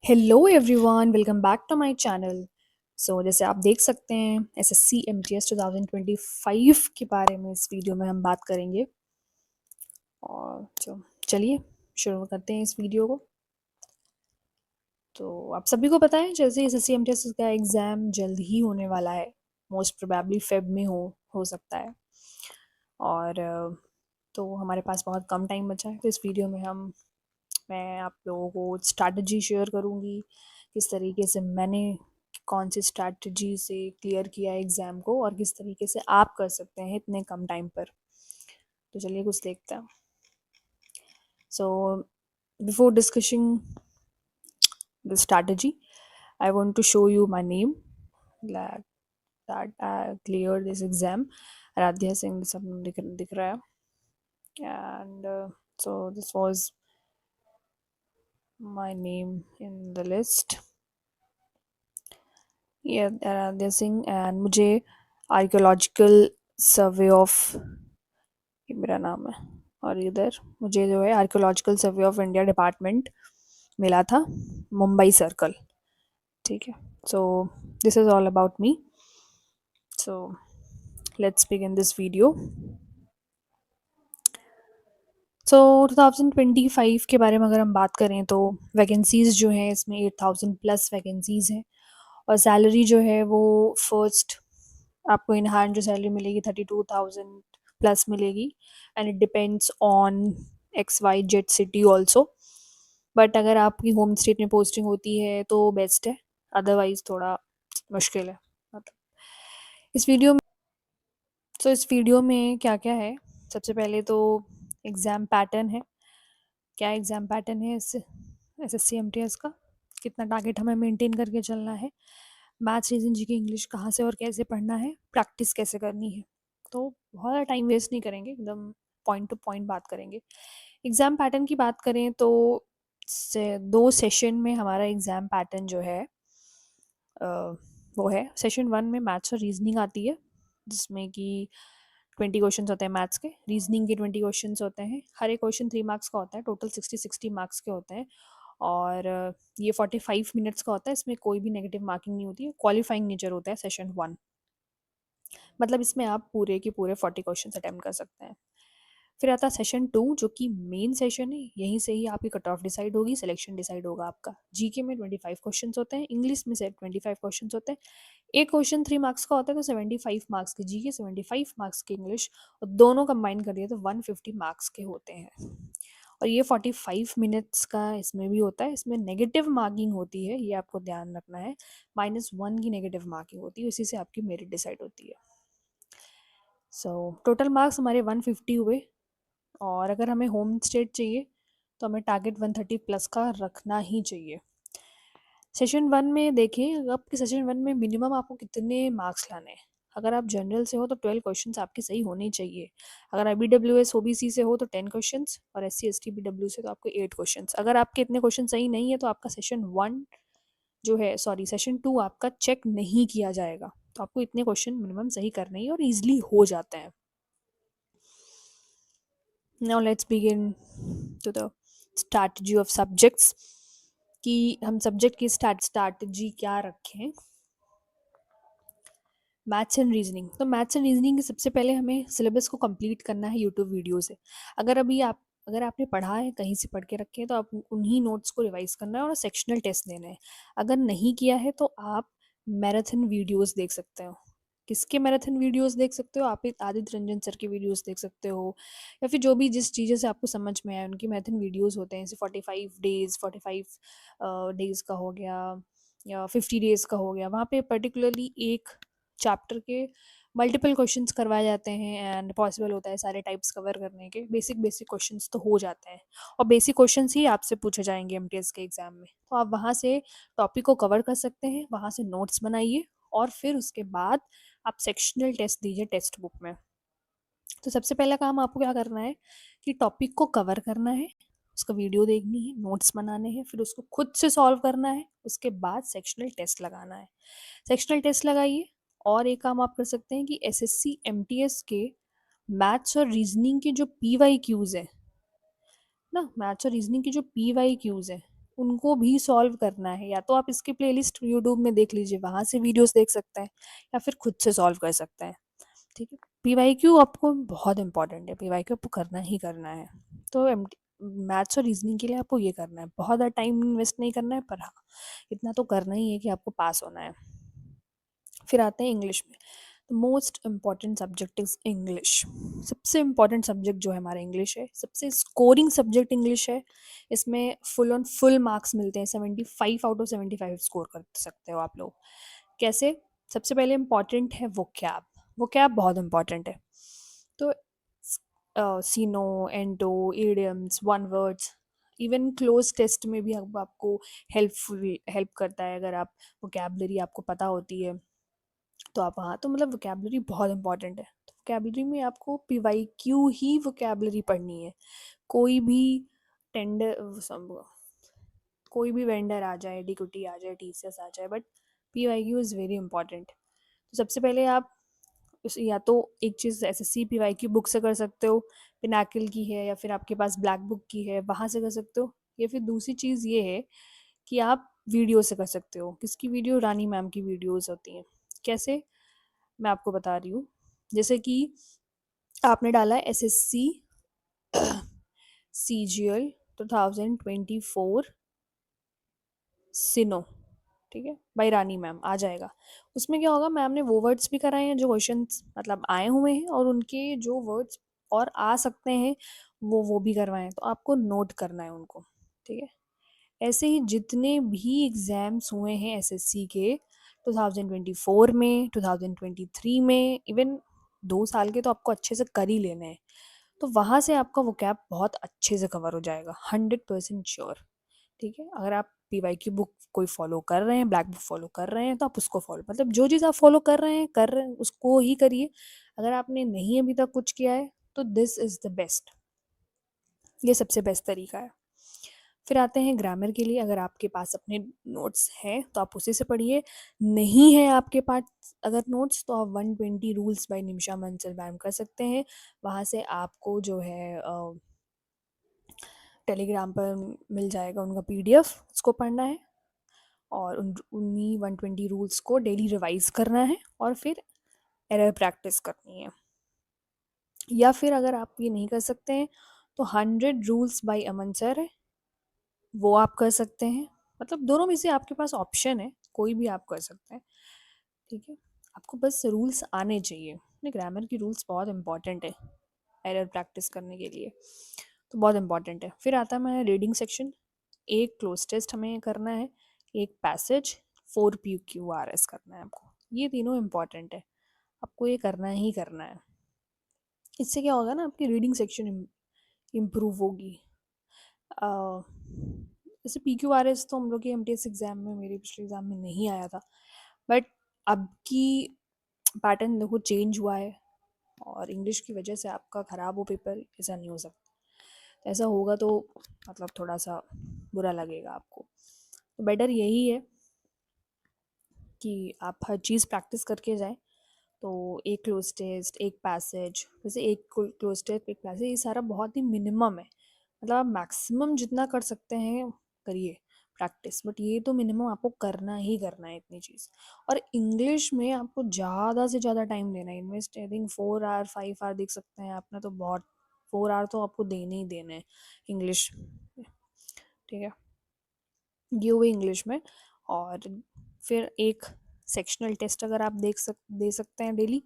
Hello everyone, welcome back to my channel. जैसे आप देख सकते हैं एसएससी एमटीएस 2025 के बारे में इस वीडियो में हम बात करेंगे। और चलिए शुरू करते हैं इस वीडियो को। तो आप सभी को पता है जैसे एसएससी एमटीएस का एग्ज़ाम जल्द ही होने वाला है। मोस्ट प्रोबेबली फेब में हो सकता है। और तो हमारे पास बहुत कम टाइम बचा है, तो इस वीडियो में मैं आप लोगों को स्ट्रैटेजी शेयर करूँगी, किस तरीके से मैंने कौन सी स्ट्रैटेजी से क्लियर किया एग्ज़ाम को और किस तरीके से आप कर सकते हैं इतने कम टाइम पर। तो चलिए कुछ देखते हैं। So before discussing the strategy, I want to show you my name that I cleared this exam. Aradhya Singh सब दिख रहा है। And so this was my name in the list. Aradhya Singh. And मुझे आर्कियोलॉजिकल सर्वे ऑफ, ये मेरा नाम है, और इधर मुझे जो है archaeological survey of India department मिला था, मुंबई सर्कल। ठीक है, so this is all about me. So let's begin this video. So 2025 के बारे में अगर हम बात करें तो वैकेंसीज़ जो हैं इसमें 8000 प्लस वैकेंसीज़ हैं। और सैलरी जो है वो फर्स्ट आपको इन हैंड जो सैलरी मिलेगी 32,000 प्लस मिलेगी। And it depends on X Y Z city also. But अगर आपकी होम स्टेट में पोस्टिंग होती है तो बेस्ट है, अदरवाइज थोड़ा मुश्किल है। मतलब इस वीडियो में क्या क्या है, सबसे पहले तो एग्ज़ाम पैटर्न है। क्या एग्ज़ाम पैटर्न है इस एसएससी एमटीएस का, कितना टारगेट हमें मेंटेन करके चलना है, मैथ्स रीजनिंग जीके इंग्लिश कहाँ से और कैसे पढ़ना है, प्रैक्टिस कैसे करनी है। तो बहुत ज़्यादा टाइम वेस्ट नहीं करेंगे, एकदम पॉइंट टू पॉइंट बात करेंगे। एग्ज़ाम पैटर्न की बात करें तो 2 सेशन में हमारा एग्ज़ाम पैटर्न जो है वो है, सेशन 1 में मैथ्स और रीजनिंग आती है, जिसमें कि 20 क्वेश्चंस होते हैं मैथ्स के, रीजनिंग के 20 क्वेश्चंस होते हैं। हर एक क्वेश्चन 3 मार्क्स का होता है, टोटल 60 मार्क्स के होते हैं। और ये 45 मिनट्स का होता है, इसमें कोई भी नेगेटिव मार्किंग नहीं होती है, क्वालिफाइंग नेचर होता है सेशन 1। मतलब इसमें आप पूरे के पूरे 40 क्वेश्चन अटैम्प्ट कर सकते हैं। फिर आता है सेशन 2, जो कि मेन सेशन है, यहीं से ही आपकी कट ऑफ डिसाइड होगी, सिलेक्शन डिसाइड होगा आपका। जीके में 25 क्वेश्चंस होते हैं, इंग्लिश में से 25 क्वेश्चंस होते हैं। एक क्वेश्चन 3 मार्क्स का होता है, तो 75 मार्क्स के जीके, 75 मार्क्स के इंग्लिश, और दोनों कंबाइन कर दिए तो 150 मार्क्स के होते हैं। और ये 45 मिनट्स का इसमें भी होता है, इसमें नेगेटिव मार्किंग होती है, ये आपको ध्यान रखना है। -1 की नेगेटिव मार्किंग होती है, उसी से आपकी मेरिट डिसाइड होती है। टोटल मार्क्स हमारे 150 हुए। और अगर हमें होम स्टेट चाहिए तो हमें टारगेट 130 प्लस का रखना ही चाहिए। सेशन 1 में देखें, आपके सेशन 1 में मिनिमम आपको कितने मार्क्स लाने हैं। अगर आप जनरल से हो तो 12 क्वेश्चंस आपके सही होने चाहिए। अगर आप BWS OBC से हो तो 10 क्वेश्चंस, और SC ST BW से तो आपको 8 क्वेश्चंस। अगर आपके इतने क्वेश्चन सही नहीं है तो आपका सेशन 2 आपका चेक नहीं किया जाएगा। तो आपको इतने क्वेश्चन मिनिमम सही करने ही और ईजिली हो जाते हैं। Now let's begin to the strategy of subjects, कि हम सब्जेक्ट की स्ट्रैटेजी क्या रखें। मैथ्स एंड रीजनिंग, तो मैथ्स एंड रीजनिंग के सबसे पहले हमें सिलेबस को कंप्लीट करना है यूट्यूब वीडियो से। अगर आपने पढ़ा है, कहीं से पढ़ के रखे हैं, तो आप उन्हीं नोट्स को रिवाइज करना है और सेक्शनल टेस्ट देना है। अगर नहीं किया है तो आप मैराथन वीडियोस देख सकते हो। किसके मैराथन वीडियोस देख सकते हो? आप एक आदित्य रंजन सर के वीडियोस देख सकते हो, या फिर जो भी जिस चीज़ें से आपको समझ में आए उनकी मैराथन वीडियोस होते हैं। जैसे 45 डेज का हो गया, या 50 डेज का हो गया। वहाँ पे पर्टिकुलरली एक चैप्टर के मल्टीपल क्वेश्चंस करवाए जाते हैं, एंड पॉसिबल होता है सारे टाइप्स कवर करने के। बेसिक बेसिक क्वेश्चंस तो हो जाते हैं, और बेसिक क्वेश्चंस ही आपसे पूछे जाएंगे एमटीएस के एग्जाम में। तो आप वहाँ से टॉपिक को कवर कर सकते हैं, वहाँ से नोट्स बनाइए, और फिर उसके बाद आप सेक्शनल टेस्ट दीजिए टेक्स्ट बुक में। तो सबसे पहला काम आपको क्या करना है कि टॉपिक को कवर करना है, उसका वीडियो देखनी है, नोट्स बनाने हैं, फिर उसको खुद से सॉल्व करना है। उसके बाद सेक्शनल टेस्ट लगाना है। सेक्शनल टेस्ट लगाइए। और एक काम आप कर सकते हैं कि एसएससी एमटीएस के मैथ्स और रीजनिंग के जो PYQs है ना, मैथ्स और रीजनिंग की जो PYQs है, उनको भी सॉल्व करना है। या तो आप इसकी प्लेलिस्ट यूट्यूब में देख लीजिए, वहाँ से वीडियोस देख सकते हैं, या फिर खुद से सॉल्व कर सकते हैं। ठीक है, पीवाईक्यू आपको बहुत इंपॉर्टेंट है, पीवाईक्यू आपको करना ही करना है। तो मैथ्स और रीजनिंग के लिए आपको ये करना है, बहुत ज़्यादा टाइम इन्वेस्ट नहीं करना है, पर हाँ इतना तो करना ही है कि आपको पास होना है। फिर आते हैं इंग्लिश में। The most important subject is English. सबसे इम्पॉर्टेंट सब्जेक्ट जो है हमारा इंग्लिश है, सबसे स्कोरिंग सब्जेक्ट इंग्लिश है। इसमें फुल ऑन फुल मार्क्स मिलते हैं, 75 आउट ऑफ 75 स्कोर कर सकते हो आप लोग। कैसे? सबसे पहले इम्पॉर्टेंट है वोकैब। वोकैब बहुत इम्पॉर्टेंट है। तो syno, anto, idioms, one words, even cloze test में भी आपको हेल्प करता है। अगर आप वोकैबलरी आपको पता होती है तो आप वहाँ, तो मतलब वोकैबलरी बहुत इंपॉर्टेंट है। तो वोकैबलरी में आपको पीवाईक्यू ही वोकैबलरी पढ़नी है। कोई भी टेंडर कोई भी वेंडर आ जाए, डिक्यूटी आ जाए, टीसीएस आ जाए, but PYQ is very important. तो सबसे पहले आप या तो एक चीज़ एसएससी पीवाईक्यू बुक से कर सकते हो, पिनाकिल की है, या फिर आपके पास ब्लैक बुक की है, वहाँ से कर सकते हो। या फिर दूसरी चीज़ ये है कि आप वीडियो से कर सकते हो। किसकी वीडियो? रानी मैम की वीडियोज़ होती हैं। कैसे? मैं आपको बता रही हूँ। जैसे कि आपने डाला है एसएससी सीजीएल 2024 सिनो, ठीक है, बाई रानी मैम, आ जाएगा। उसमें क्या होगा, मैम ने वो वर्ड्स भी कराए हैं जो क्वेश्चंस मतलब आए हुए हैं, और उनके जो वर्ड्स और आ सकते हैं वो भी करवाए हैं, तो आपको नोट करना है उनको। ठीक है, ऐसे ही जितने भी एग्ज़ाम्स हुए हैं एसएससी के 2024 में, 2023 में, इवन 2 साल के तो आपको अच्छे से कर ही लेने हैं। तो वहाँ से आपका वोकैब बहुत अच्छे से कवर हो जाएगा, 100% श्योर। ठीक है, अगर आप पीवाईक्यू बुक कोई फॉलो कर रहे हैं, ब्लैक बुक फॉलो कर रहे हैं, तो आप उसको फॉलो, मतलब जो चीज़ आप फॉलो कर रहे हैं उसको ही करिए। अगर आपने नहीं अभी तक कुछ किया है तो दिस इज़ द बेस्ट, ये सबसे बेस्ट तरीका है। फिर आते हैं ग्रामर के लिए। अगर आपके पास अपने नोट्स हैं तो आप उसी से पढ़िए, नहीं है आपके पास अगर नोट्स, तो आप 120 रूल्स बाय निमिषा मंसल मैम कर सकते हैं। वहाँ से आपको जो है टेलीग्राम पर मिल जाएगा उनका पीडीएफ, उसको पढ़ना है और उन्हीं 120 रूल्स को डेली रिवाइज करना है, और फिर एरर प्रैक्टिस करनी है। या फिर अगर आप ये नहीं कर सकते हैं तो 100 रूल्स बाय अमन सर है, वो आप कर सकते हैं। मतलब दोनों में से आपके पास ऑप्शन है, कोई भी आप कर सकते हैं। ठीक है, आपको बस रूल्स आने चाहिए। ग्रामर की रूल्स बहुत इंपॉर्टेंट है एरर प्रैक्टिस करने के लिए, तो बहुत इंपॉर्टेंट है। फिर आता है हमारा रीडिंग सेक्शन। एक क्लोज टेस्ट हमें करना है, एक पैसेज, 4 PQRS करना है आपको। ये तीनों इंपॉर्टेंट है, आपको ये करना ही करना है। इससे क्या होगा ना, आपकी रीडिंग सेक्शन इम्प्रूव होगी। जैसे PQRS तो हम लोग के एमटीएस एग्ज़ाम में, मेरे पिछले एग्ज़ाम में नहीं आया था, बट अब की पैटर्न देखो चेंज हुआ है, और इंग्लिश की वजह से आपका ख़राब हो पेपर, ऐसा नहीं हो सकता। ऐसा होगा तो मतलब थोड़ा सा बुरा लगेगा आपको। तो बेटर यही है कि आप हर चीज़ प्रैक्टिस करके जाएं। तो एक क्लोज टेस्ट, एक पैसेज, जैसे एक क्लोज टेस्ट, एक पैसेज, ये सारा बहुत ही मिनिमम है। मतलब आप मैक्सिमम जितना कर सकते हैं करिए प्रैक्टिस, बट ये तो मिनिमम आपको करना ही करना है इतनी चीज़। और इंग्लिश में आपको ज़्यादा से ज़्यादा टाइम देना है, invest I think 4 hour 5 hour देख सकते हैं आपने, तो बहुत 4 आवर तो आपको देने ही देने हैं इंग्लिश। ठीक है, ये हुए इंग्लिश में। और फिर एक सेक्शनल टेस्ट अगर आप दे सकते हैं डेली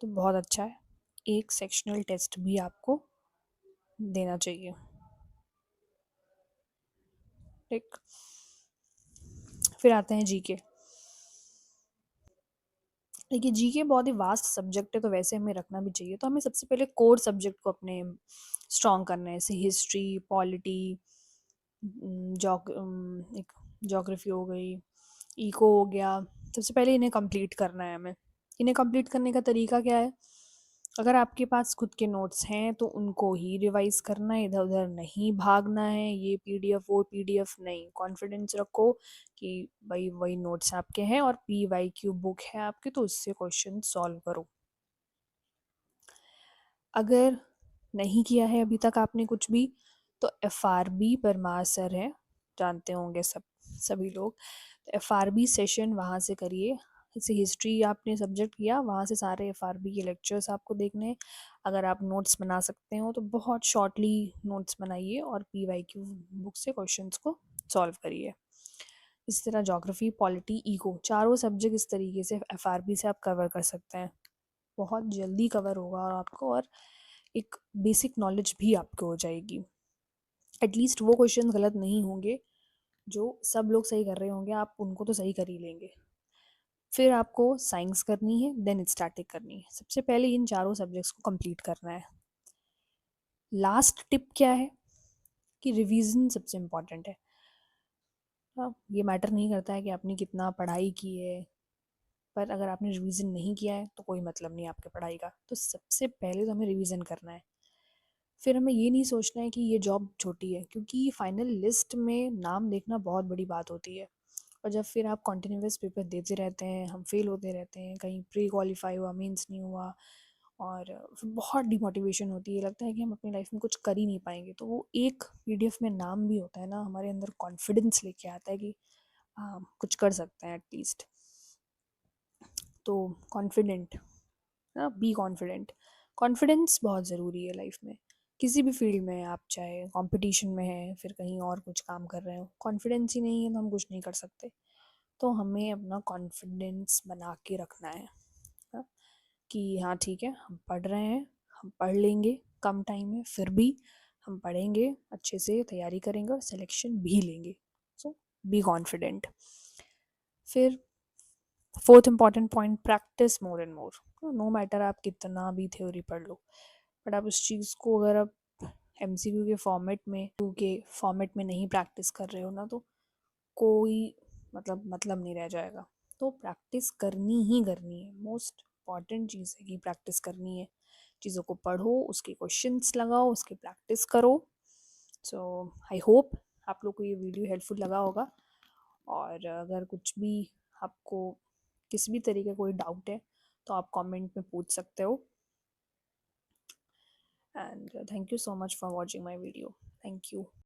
तो बहुत अच्छा है। एक सेक्शनल टेस्ट भी आपको देना चाहिए। ठीक, फिर आते हैं जीके। देखिए जीके बहुत ही वास्ट सब्जेक्ट है, तो वैसे हमें रखना भी चाहिए। तो हमें सबसे पहले कोर सब्जेक्ट को अपने स्ट्रॉन्ग करना है, जैसे हिस्ट्री, पॉलिटी, एक जोग्राफी हो गई, इको हो गया। सबसे पहले इन्हें कंप्लीट करना है हमें। इन्हें कंप्लीट करने का तरीका क्या है? अगर आपके पास खुद के नोट्स हैं तो उनको ही रिवाइज करना है, इधर उधर नहीं भागना है, ये पीडीएफ वो पीडीएफ नहीं। कॉन्फिडेंस रखो कि भाई वही नोट्स आपके हैं और पीवाईक्यू बुक है आपकी, तो उससे क्वेश्चन सॉल्व करो। अगर नहीं किया है अभी तक आपने कुछ भी, तो FRB परमार सर है, जानते होंगे सभी लोग। तो एफआरबी सेशन वहाँ से करिए। जैसे हिस्ट्री आपने सब्जेक्ट किया, वहाँ से सारे एफआरबी के लेक्चर्स आपको देखने हैं। अगर आप नोट्स बना सकते हो तो बहुत शॉर्टली नोट्स बनाइए और पीवाईक्यू बुक से क्वेश्चंस को सॉल्व करिए। इसी तरह ज्योग्राफी, पॉलिटी, ईको, चारों सब्जेक्ट इस तरीके से एफआरबी से आप कवर कर सकते हैं। बहुत जल्दी कवर होगा और आपको, और एक बेसिक नॉलेज भी आपको हो जाएगी। एटलीस्ट वो क्वेश्चन गलत नहीं होंगे जो सब लोग सही कर रहे होंगे, आप उनको तो सही कर ही लेंगे। फिर आपको साइंस करनी है, देन स्टैटिक करनी है। सबसे पहले इन चारों सब्जेक्ट्स को कंप्लीट करना है। लास्ट टिप क्या है कि रिवीजन सबसे इम्पॉर्टेंट है। अब ये मैटर नहीं करता है कि आपने कितना पढ़ाई की है, पर अगर आपने रिवीजन नहीं किया है तो कोई मतलब नहीं आपके पढ़ाई का। तो सबसे पहले तो हमें रिवीजन करना है। फिर हमें ये नहीं सोचना है कि ये जॉब छोटी है, क्योंकि फाइनल लिस्ट में नाम देखना बहुत बड़ी बात होती है। और जब फिर आप कॉन्टिन्यूस पेपर देते रहते हैं, हम फेल होते रहते हैं, कहीं प्री क्वालिफाई हुआ, मीन्स नहीं हुआ, और फिर बहुत डिमोटिवेशन होती है, लगता है कि हम अपनी लाइफ में कुछ कर ही नहीं पाएंगे। तो वो एक पीडीएफ में नाम भी होता है ना, हमारे अंदर कॉन्फिडेंस लेके आता है कि कुछ कर सकते हैं एटलीस्ट। तो कॉन्फिडेंट, बी कॉन्फिडेंट। कॉन्फिडेंस बहुत ज़रूरी है लाइफ में, किसी भी फील्ड में। आप चाहे कंपटीशन में हैं, फिर कहीं और कुछ काम कर रहे हो, कॉन्फिडेंस ही नहीं है तो हम कुछ नहीं कर सकते। तो हमें अपना कॉन्फिडेंस बना के रखना है, हाँ, कि हाँ ठीक है, हम पढ़ रहे हैं, हम पढ़ लेंगे, कम टाइम है फिर भी हम पढ़ेंगे, अच्छे से तैयारी करेंगे और सिलेक्शन भी लेंगे। So be confident. फिर fourth important point, practice more and more. No matter आप कितना भी थ्योरी पढ़ लो, बट आप उस चीज़ को अगर आप एमसीक्यू के फॉर्मेट में नहीं प्रैक्टिस कर रहे हो ना, तो कोई मतलब नहीं रह जाएगा। तो प्रैक्टिस करनी ही करनी है, मोस्ट इम्पॉर्टेंट चीज़ है कि प्रैक्टिस करनी है। चीज़ों को पढ़ो, उसके क्वेश्चंस लगाओ, उसकी प्रैक्टिस करो। सो आई होप आप लोग को ये वीडियो हेल्पफुल लगा होगा। और अगर कुछ भी आपको किसी भी तरीके का कोई डाउट है तो आप कमेंट में पूछ सकते हो। And thank you so much for watching my video. Thank you.